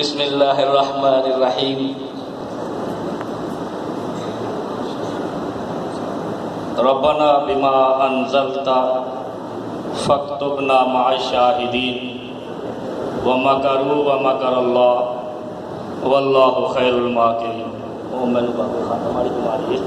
بسم اللہ الرحمن الرحیم ربنا بما انزلت فاکتبنا مع الشاہدین ومکروا ومکر اللہ واللہ خیر الماکرین۔ او میں نے بابا خان ہماری تمہاری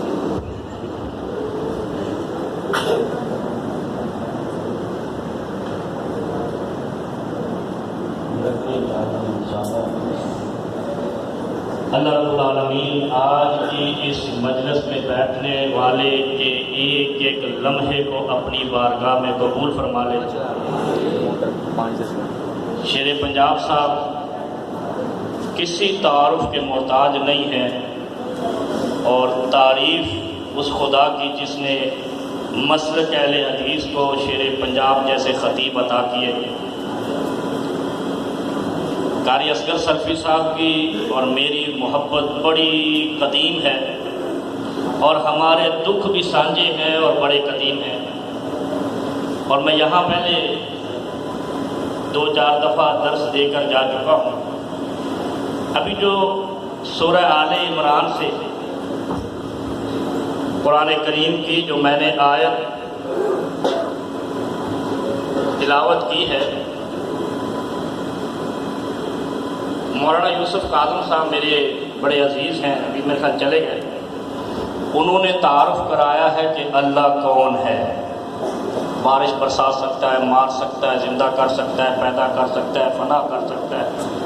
اللہ رب العالمین آج کی اس مجلس میں بیٹھنے والے کے ایک ایک لمحے کو اپنی بارگاہ میں قبول فرما لے۔ شیر پنجاب صاحب کسی تعارف کے محتاج نہیں ہیں، اور تعریف اس خدا کی جس نے مسلک اہل حدیث کو شیر پنجاب جیسے خطیب عطا کیے۔ قاری اصغر سلفی صاحب کی اور میری محبت بڑی قدیم ہے، اور ہمارے دکھ بھی سانجے ہیں اور بڑے قدیم ہیں، اور میں یہاں پہلے 2-4 دفعہ درس دے کر جا چکا ہوں۔ ابھی جو سورہ آل عمران سے قرآن کریم کی جو میں نے آیت تلاوت کی ہے، مولانا یوسف کاظم صاحب میرے بڑے عزیز ہیں، ابھی میرے خیال چلے گئے، انہوں نے تعارف کرایا ہے کہ اللہ کون ہے۔ بارش برسا سکتا ہے، مار سکتا ہے، زندہ کر سکتا ہے، پیدا کر سکتا ہے، فنا کر سکتا ہے،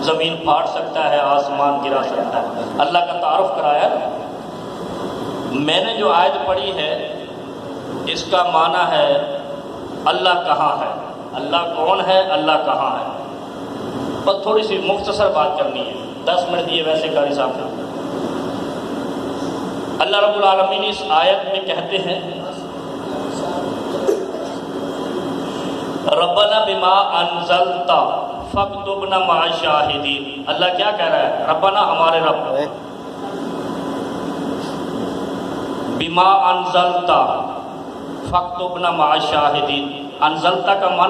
زمین پھاڑ سکتا ہے، آسمان گرا سکتا ہے، اللہ کا تعارف کرایا۔ میں نے جو آیت پڑھی ہے اس کا معنی ہے اللہ کہاں ہے، اللہ کون ہے، اللہ کہاں ہے۔ بس تھوڑی سی مختصر بات کرنی ہے، 10 منٹ دیے ویسے قاری صاحب نے۔ اللہ رب العالمین اس آیت میں کہتے ہیں ربنا بما انزلتا فاکتبنا مع الشاہدین۔ اللہ کیا کہہ رہا ہے؟ ربنا ہمارے رب، بما انزلتا فاکتبنا مع الشاہدین۔ انزلتا کا معنی